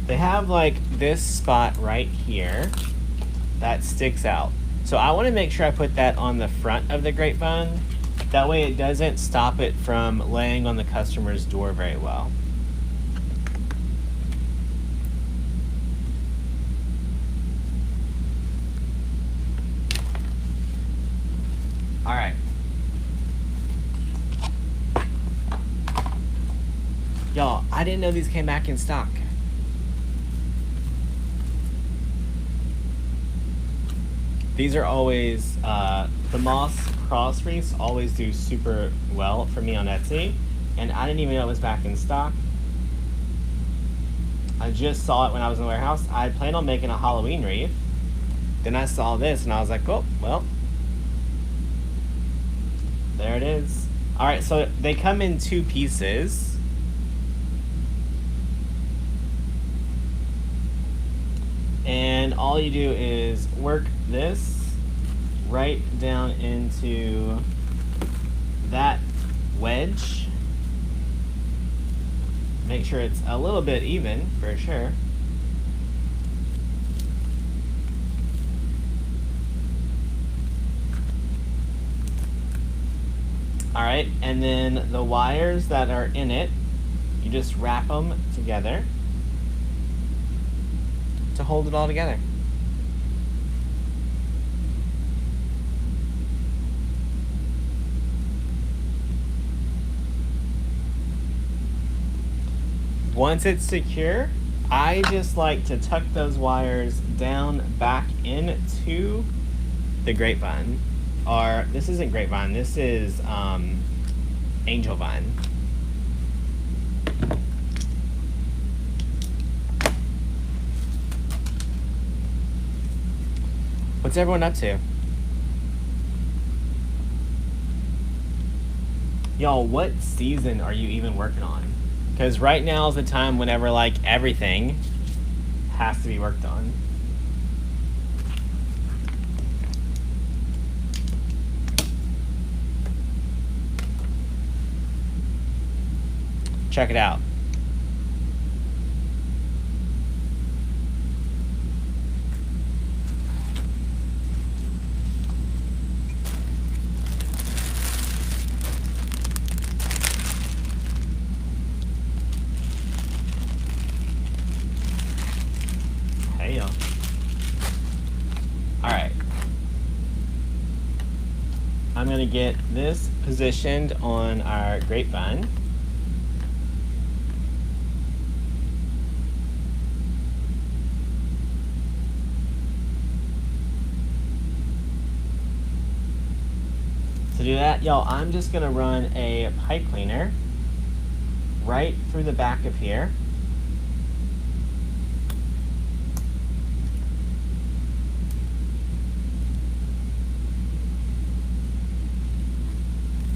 they have like this spot right here that sticks out. So I want to make sure I put that on the front of the grapevine. That way it doesn't stop it from laying on the customer's door very well. All right. Y'all, I didn't know these came back in stock. These are always, the moss cross wreaths always do super well for me on Etsy. And I didn't even know it was back in stock. I just saw it when I was in the warehouse. I planned on making a Halloween wreath. Then I saw this and I was like, oh, well. There it is. All right, so they come in 2 pieces. And all you do is work this right down into that wedge. Make sure it's a little bit even, for sure. All right, and then the wires that are in it, you just wrap them together to hold it all together. Once it's secure, I just like to tuck those wires down back into the grapevine. Or this isn't grapevine, this is angel vine. What's everyone up to? Y'all, what season are you even working on? Because right now is the time whenever like everything has to be worked on. Check it out. Hey, y'all. All right. I'm gonna get this positioned on our grapevine. To do that, y'all, I'm just gonna run a pipe cleaner right through the back of here.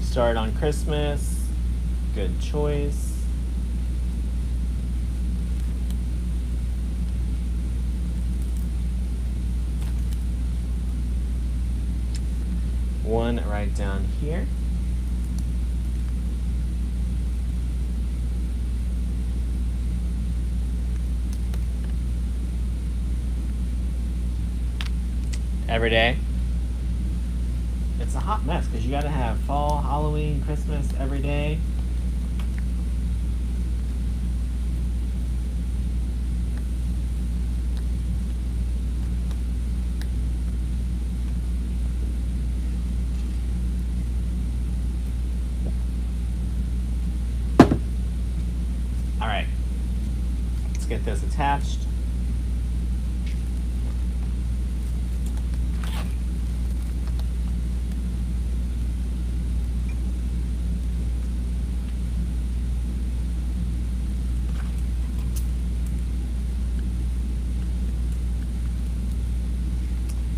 Start on Christmas, good choice. One right down here. Every day. It's a hot mess because you gotta have fall, Halloween, Christmas every day. All right, let's get this attached.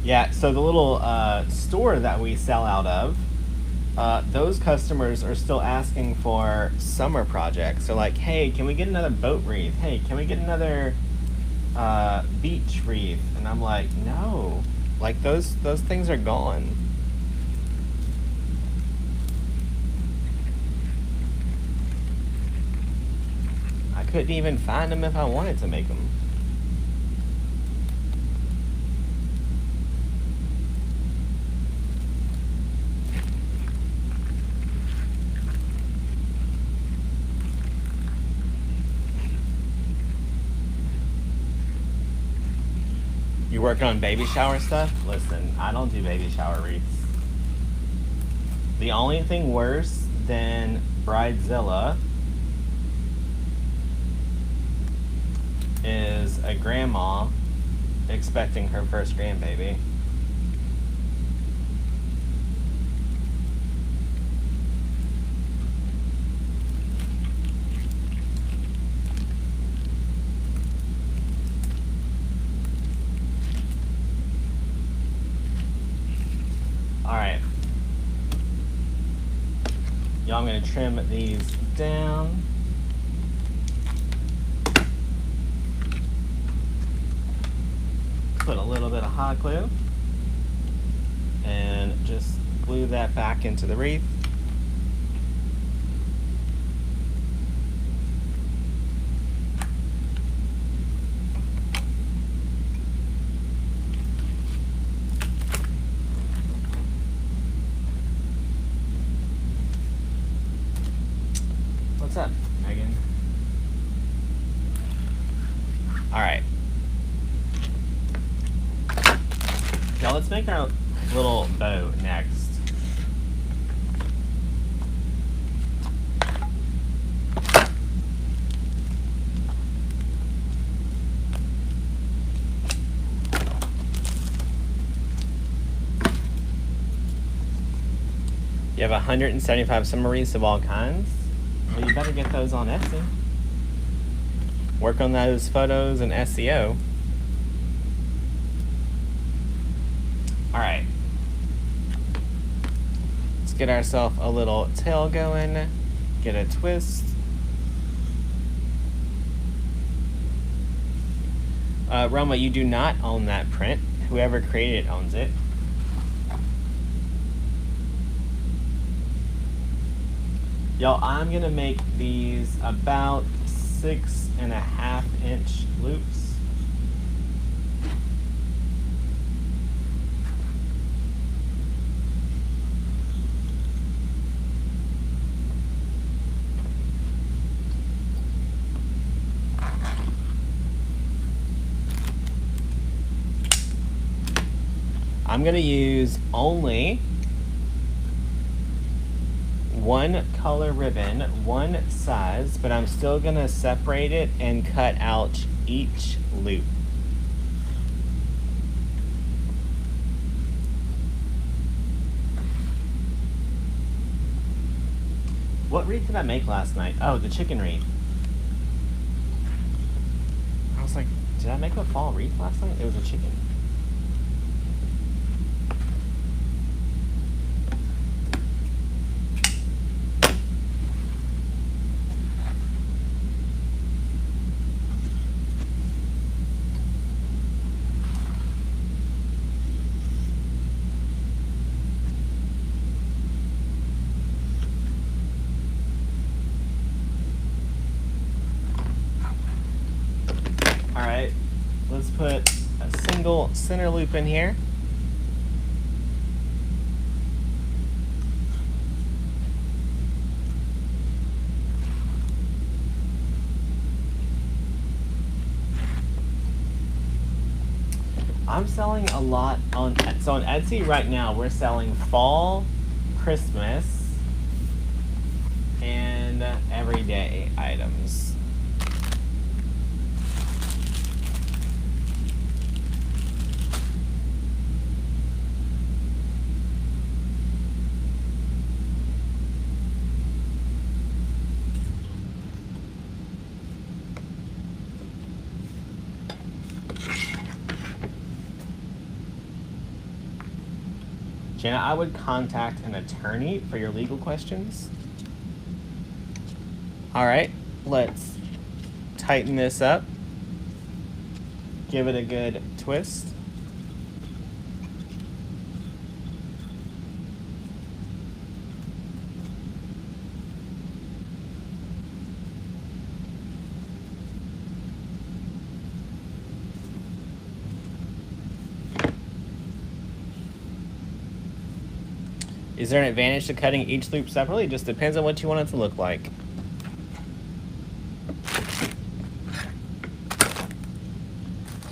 Yeah, so the little store that we sell out of, those customers are still asking for summer projects. So like, hey, can we get another boat wreath? Hey, can we get another beach wreath? And I'm like, no, like those things are gone. I couldn't even find them if I wanted to make them. You working on baby shower stuff? Listen, I don't do baby shower wreaths. The only thing worse than Bridezilla is a grandma expecting her first grandbaby. Alright. Y'all, I'm going to trim these down. Put a little bit of hot glue. And just glue that back into the wreath. What's up, Megan? All right. Now let's make our little bow next. You have 175 summer wreaths of all kinds. Well, you better get those on Etsy. Work on those photos and SEO. All right. Let's get ourselves a little tail going. Get a twist. Roma, you do not own that print. Whoever created it owns it. Y'all, I'm gonna make these about 6.5 inch loops. I'm gonna use only one color ribbon, one size, but I'm still gonna separate it and cut out each loop. What wreath did I make last night? Oh, the chicken wreath. I was like, did I make a fall wreath last night? It was a chicken. Alright, let's put a single center loop in here. I'm selling a lot on Etsy right now. We're selling fall, Christmas, and everyday items. Jenna, I would contact an attorney for your legal questions. All right, let's tighten this up. Give it a good twist. Is there an advantage to cutting each loop separately? It just depends on what you want it to look like.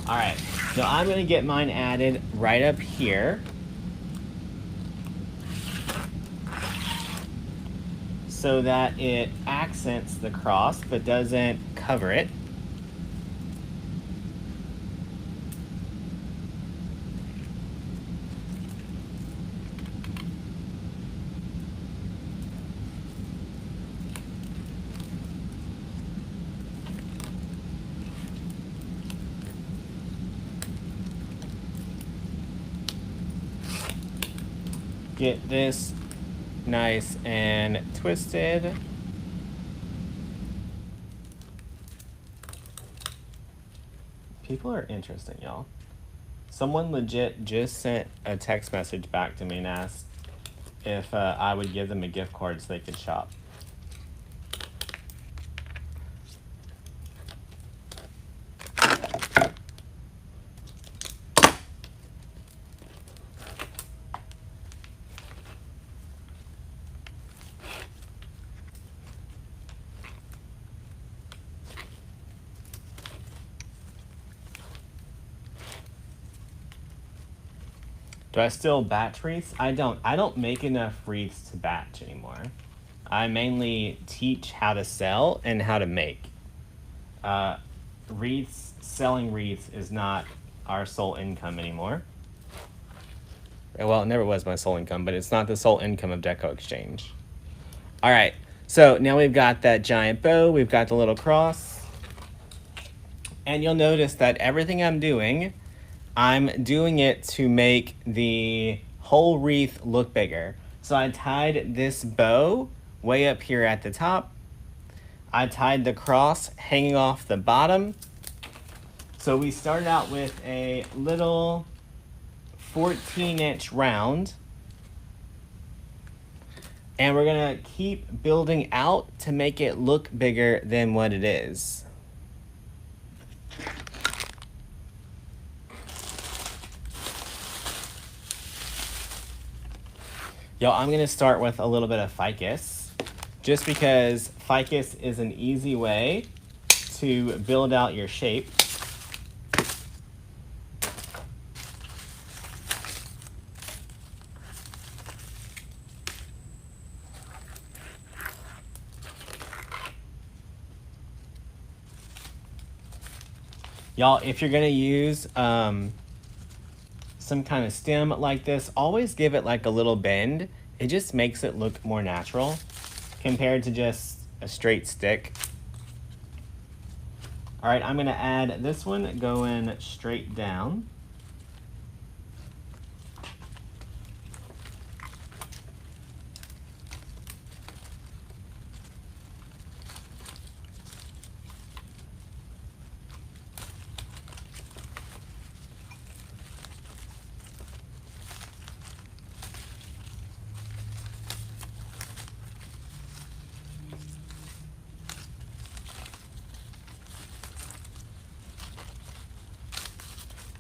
All right, so I'm gonna get mine added right up here. So that it accents the cross but doesn't cover it. Get this nice and twisted. People are interesting, y'all. Someone legit just sent a text message back to me and asked if I would give them a gift card so they could shop. Do I still batch wreaths? I don't. I don't make enough wreaths to batch anymore. I mainly teach how to sell and how to make. Wreaths, selling wreaths is not our sole income anymore. Well, it never was my sole income, but it's not the sole income of DecoExchange. All right, so now we've got that giant bow, we've got the little cross, and you'll notice that everything I'm doing it to make the whole wreath look bigger. So I tied this bow way up here at the top. I tied the cross hanging off the bottom. So we started out with a little 14-inch round. And we're gonna keep building out to make it look bigger than what it is. Yo, I'm gonna start with a little bit of Ficus, just because Ficus is an easy way to build out your shape. Y'all, if you're gonna use some kind of stem like this, always give it like a little bend. It just makes it look more natural compared to just a straight stick. All right, I'm gonna add this one going straight down.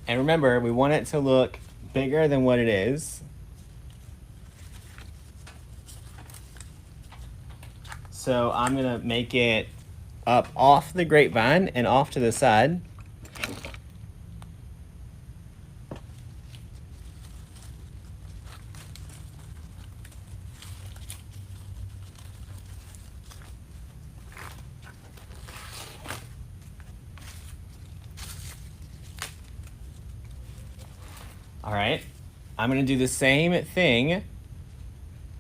And remember, we want it to look bigger than what it is. So I'm gonna make it up off the grapevine and off to the side. All right, I'm gonna do the same thing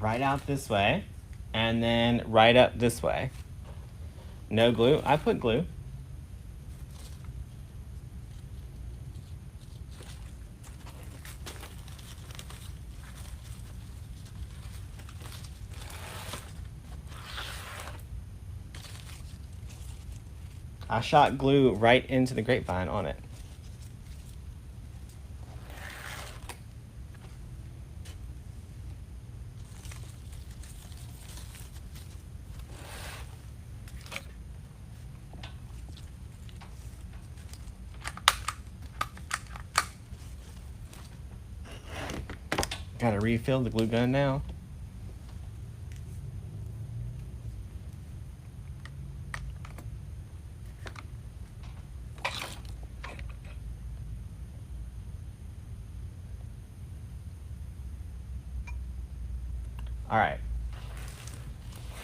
right out this way and then right up this way. No glue, I put glue. I shot glue right into the grapevine on it. Gotta refill the glue gun now. All right.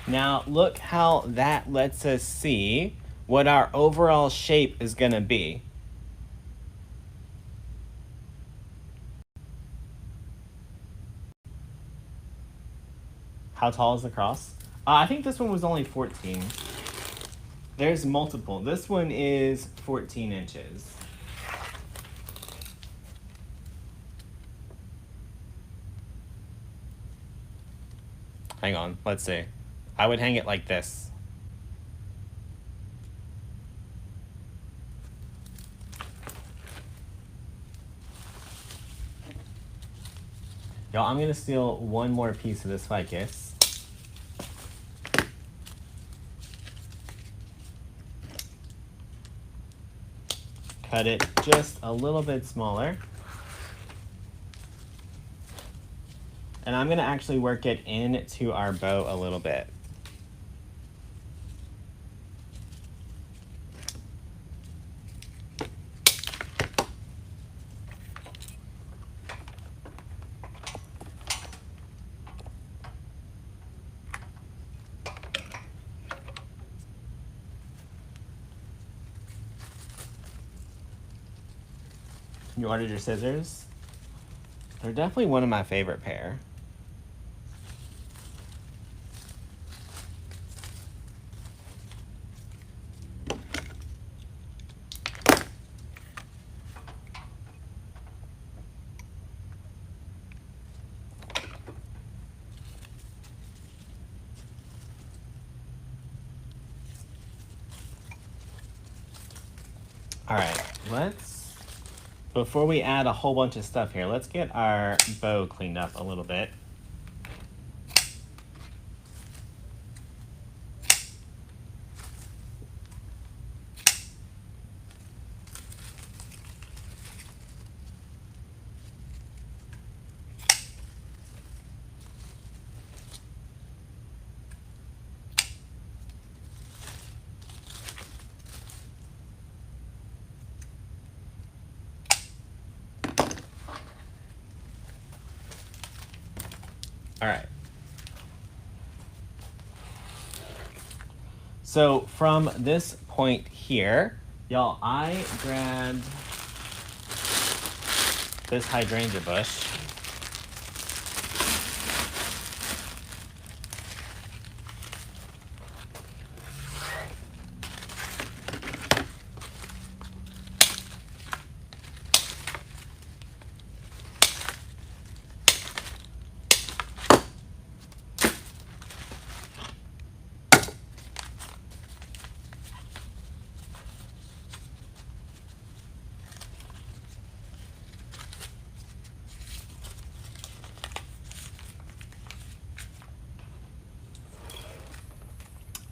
Now look how that lets us see what our overall shape is going to be. How tall is the cross? I think this one was only 14. There's multiple. This one is 14 inches. Hang on, let's see. I would hang it like this. Y'all, I'm gonna steal one more piece of this ficus. Cut it just a little bit smaller. And I'm gonna actually work it into our bow a little bit. You ordered your scissors? They're definitely one of my favorite pair. All right, before we add a whole bunch of stuff here, let's get our bow cleaned up a little bit. All right. So from this point here, y'all, I grabbed this hydrangea bush.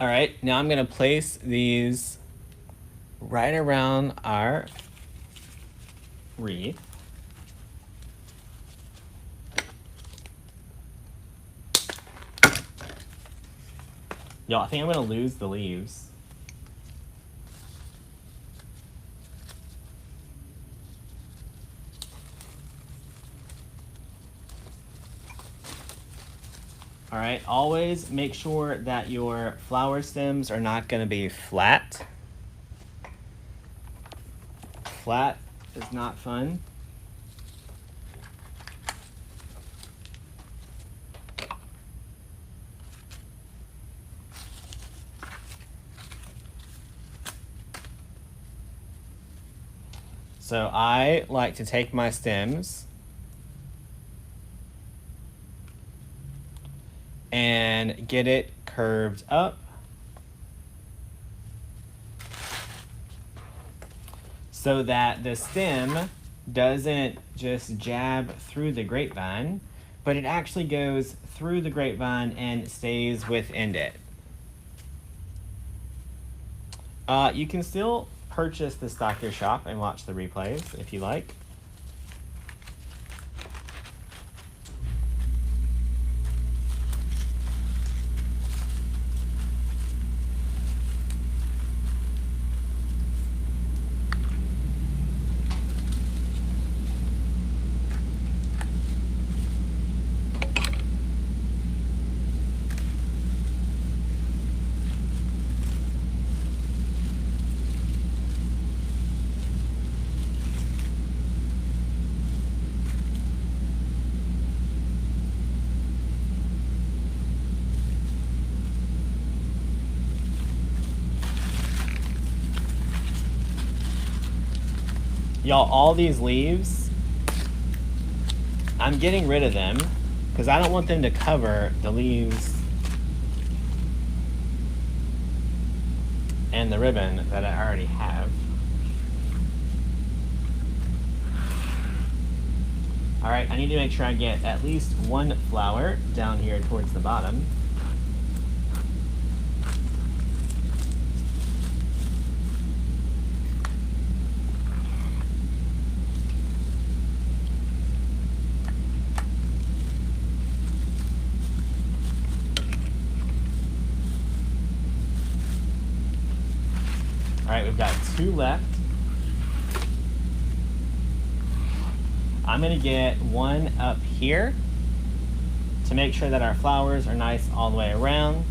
All right, now I'm gonna place these right around our wreath. Y'all, I think I'm gonna lose the leaves. All right, always make sure that your flower stems are not gonna be flat. Flat is not fun. So I like to take my stems and get it curved up so that the stem doesn't just jab through the grapevine, but it actually goes through the grapevine and stays within it. You can still purchase the Stocker Shop and watch the replays if you like. Y'all, all these leaves, I'm getting rid of them because I don't want them to cover the leaves and the ribbon that I already have. All right, I need to make sure I get at least one flower down here towards the bottom. All right, we've got 2 left. I'm gonna get one up here to make sure that our flowers are nice all the way around.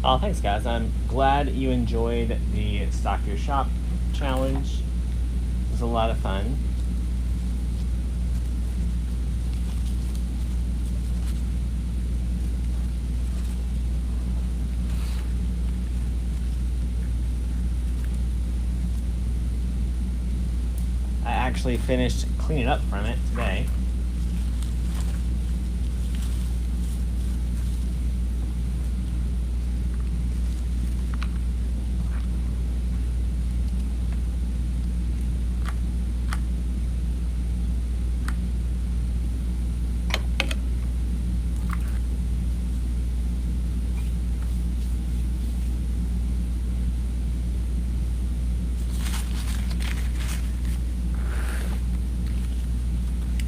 Oh, thanks guys. I'm glad you enjoyed the Stock Your Shop challenge. It was a lot of fun. I actually finished cleaning up from it today.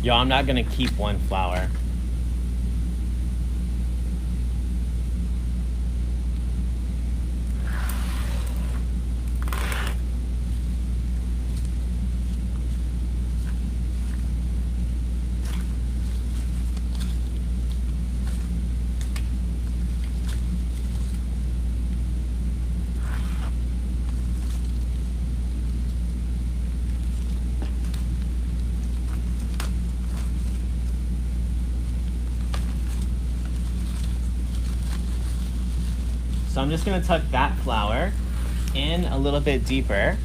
Yo, I'm not gonna keep one flower. So I'm just gonna tuck that flower in a little bit deeper.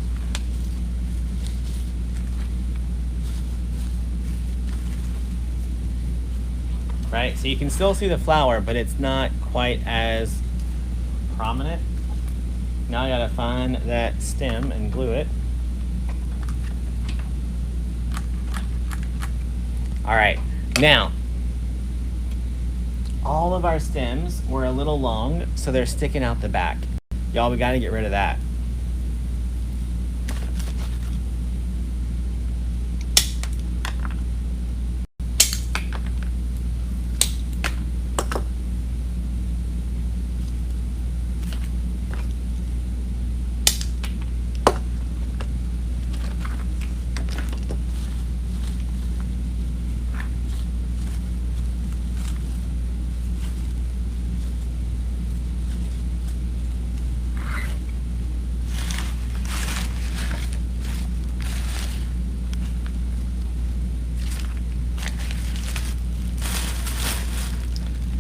Right, so you can still see the flower, but it's not quite as prominent. Now I gotta find that stem and glue it. All right, now, all of our stems were a little long, so they're sticking out the back. Y'all, we gotta get rid of that.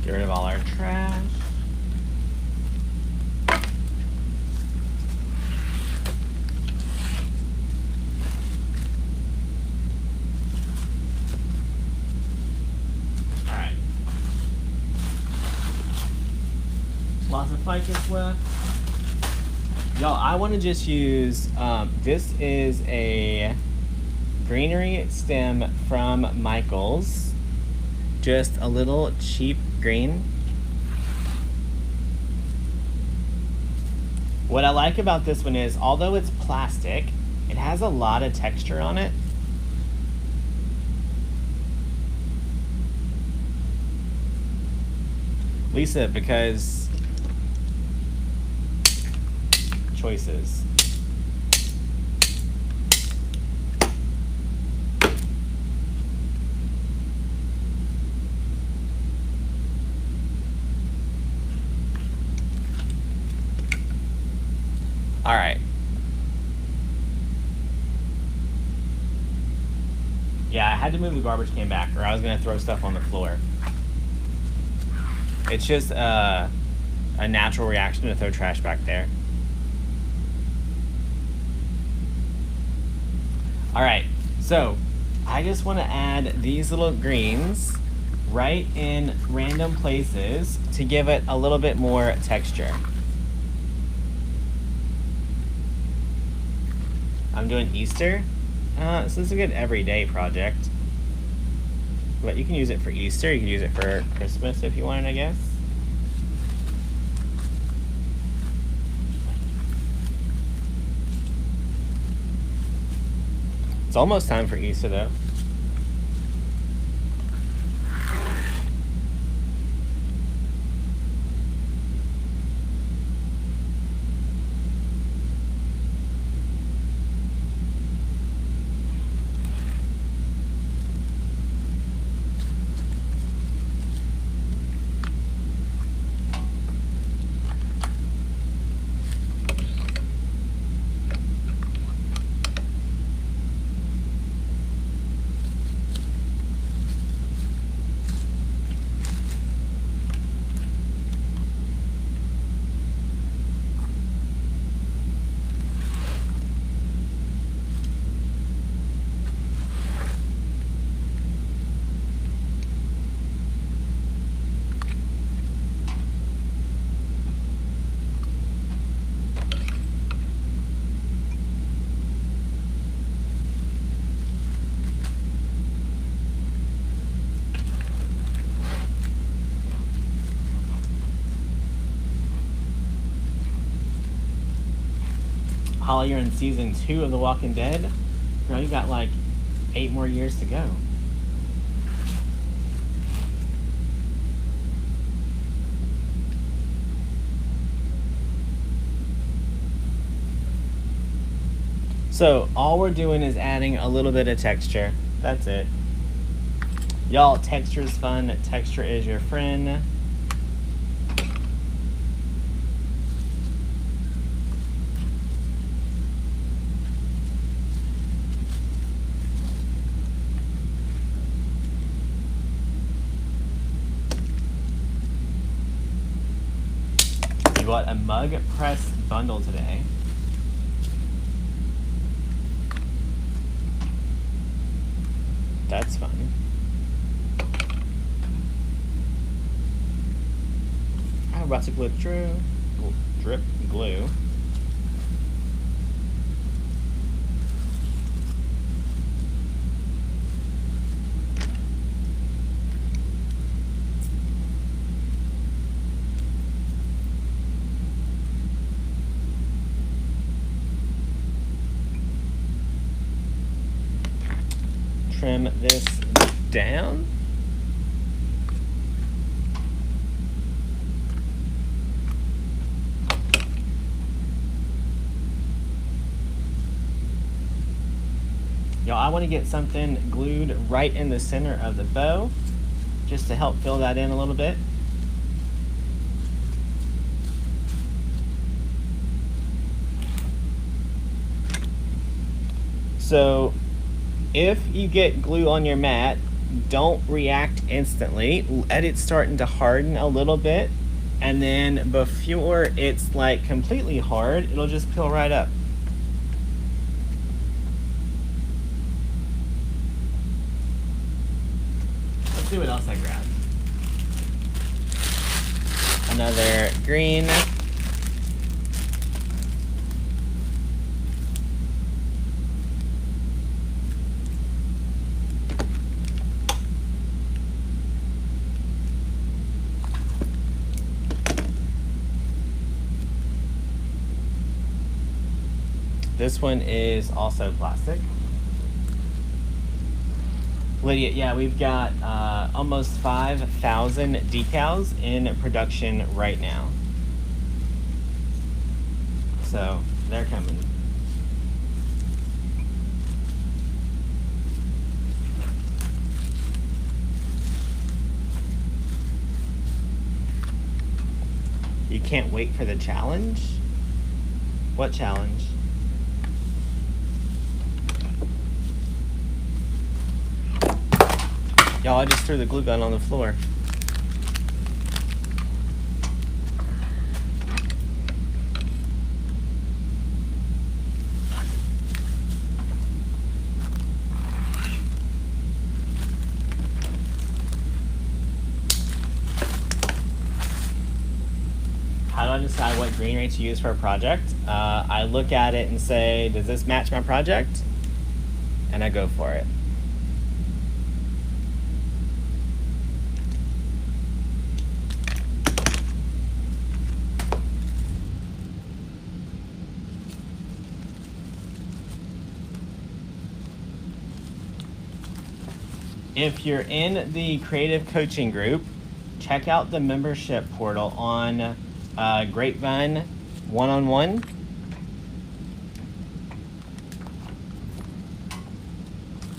Get rid of all our trash. All right. Lots of ficus left. Y'all, I want to just use, this is a Greenery stem from Michael's. Just a little cheap green. What I like about this one is, although it's plastic, it has a lot of texture on it. Lisa, because choices. All right. Yeah, I had to move the garbage can back or I was gonna throw stuff on the floor. It's just a natural reaction to throw trash back there. All right, so I just want to add these little greens right in random places to give it a little bit more texture. I'm doing Easter. So this is a good everyday project. But you can use it for Easter, you can use it for Christmas if you wanted, I guess. It's almost time for Easter though. Holly, you're in season 2 of The Walking Dead. Girl, you got like 8 more years to go. So all we're doing is adding a little bit of texture. That's it. Y'all, texture is fun. Texture is your friend. You got a mug press bundle today. That's fun. Rustic drip glue. Trim this down. Y'all, I want to get something glued right in the center of the bow, just to help fill that in a little bit. So if you get glue on your mat, don't react instantly. Let it starting to harden a little bit, and then before it's like completely hard, it'll just peel right up. Let's see what else I grabbed. Another green. This one is also plastic. Lydia, yeah, we've got almost 5,000 decals in production right now. So they're coming. You can't wait for the challenge? What challenge? Y'all, I just threw the glue gun on the floor. want to decide what greenery to use for a project, I look at it and say, does this match my project? And I go for it. If you're in the creative coaching group, check out the membership portal on Grapevine one-on-one.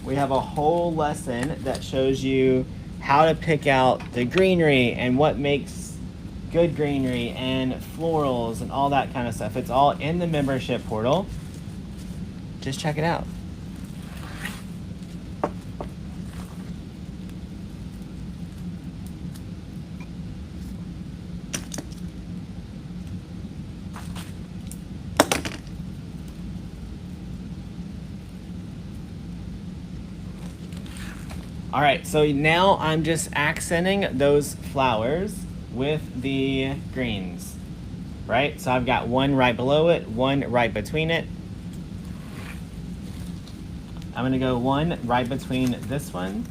We have a whole lesson that shows you how to pick out the greenery and what makes good greenery and florals and all that kind of stuff. It's all in the membership portal. Just check it out. All right, so now I'm just accenting those flowers with the greens, right? So I've got one right below it, one right between it. I'm gonna go one right between this one.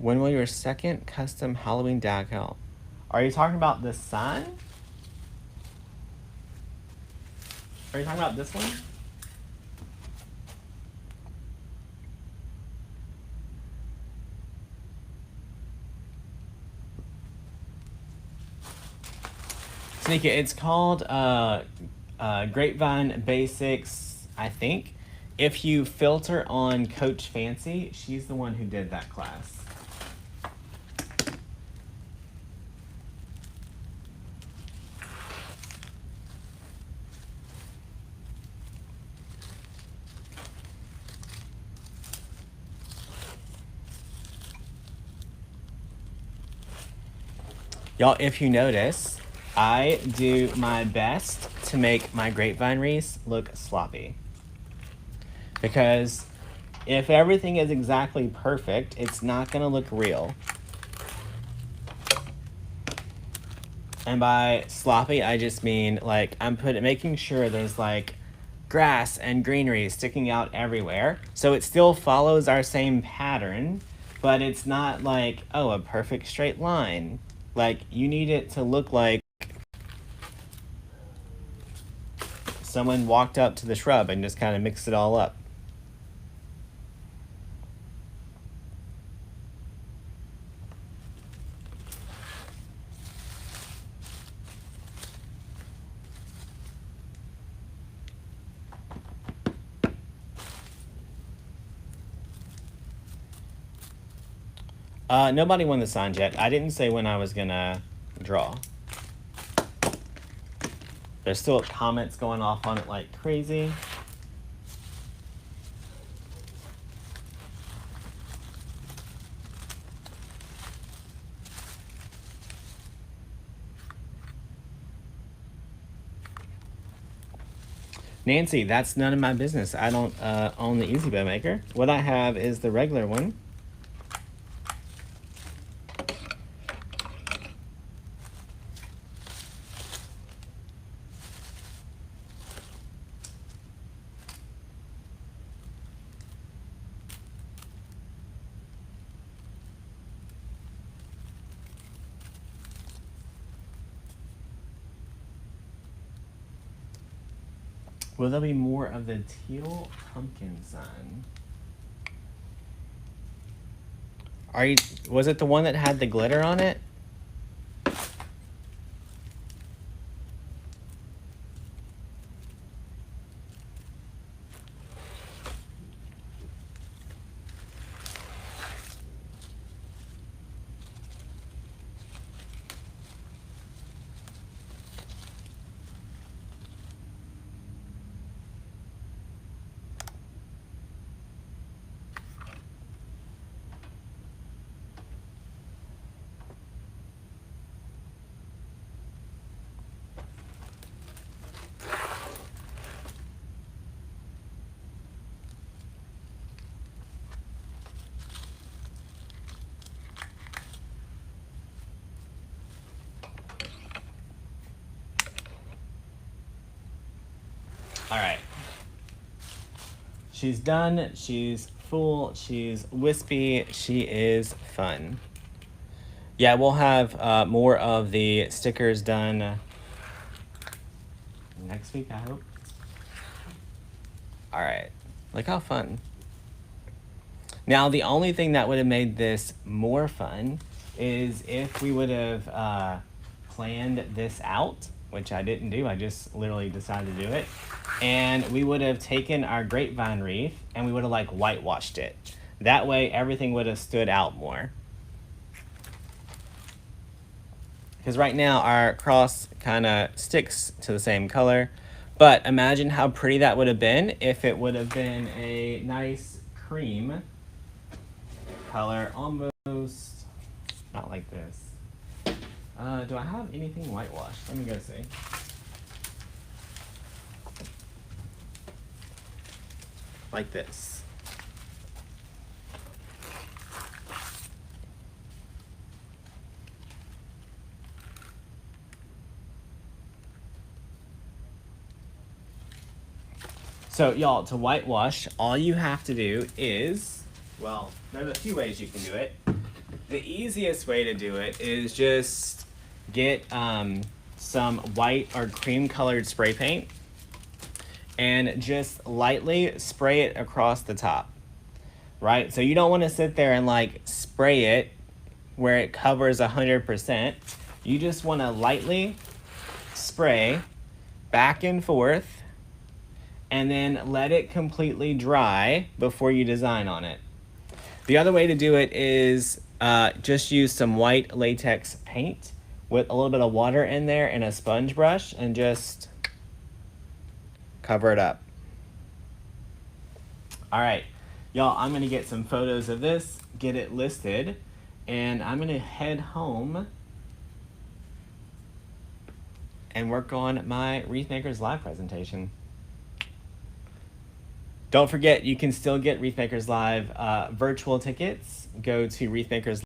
When will your second custom Halloween decal? Are you talking about the sign? Are you talking about this one? Sneaky, it's called Grapevine Basics, I think. If you filter on Coach Fancy, she's the one who did that class. Y'all, if you notice, I do my best to make my grapevine wreaths look sloppy. Because if everything is exactly perfect, it's not gonna look real. And by sloppy, I just mean like I'm making sure there's like grass and greenery sticking out everywhere. So it still follows our same pattern, but it's not like, oh, a perfect straight line. Like, you need it to look like someone walked up to the shrub and just kind of mixed it all up. Nobody won the signs yet. I didn't say when I was gonna draw. There's still comments going off on it like crazy. Nancy, that's none of my business. I don't own the Easy Bow Maker. What I have is the regular one. Will there be more of the teal pumpkin sign? Was it the one that had the glitter on it? All right. She's done. She's full. She's wispy. She is fun. Yeah, we'll have more of the stickers done next week, I hope. All right. Look how fun. Now, the only thing that would have made this more fun is if we would have planned this out, which I didn't do. I just literally decided to do it. And we would have taken our grapevine wreath and we would have like whitewashed it. That way everything would have stood out more. Because right now our cross kind of sticks to the same color. But imagine how pretty that would have been if it would have been a nice cream color, almost not like this. Do I have anything whitewashed? Let me go see. Like this. So y'all, to whitewash, all you have to do is, well, there's a few ways you can do it. The easiest way to do it is just get some white or cream colored spray paint and just lightly spray it across the top, right? So you don't want to sit there and like spray it where it covers 100%. You just want to lightly spray back and forth and then let it completely dry before you design on it. The other way to do it is just use some white latex paint with a little bit of water in there and a sponge brush and just cover it up. All right, y'all, I'm gonna get some photos of this, get it listed, and I'm gonna head home and work on my Wreath Makers Live presentation. Don't forget, you can still get Wreath Makers Live virtual tickets. Go to Wreath Makers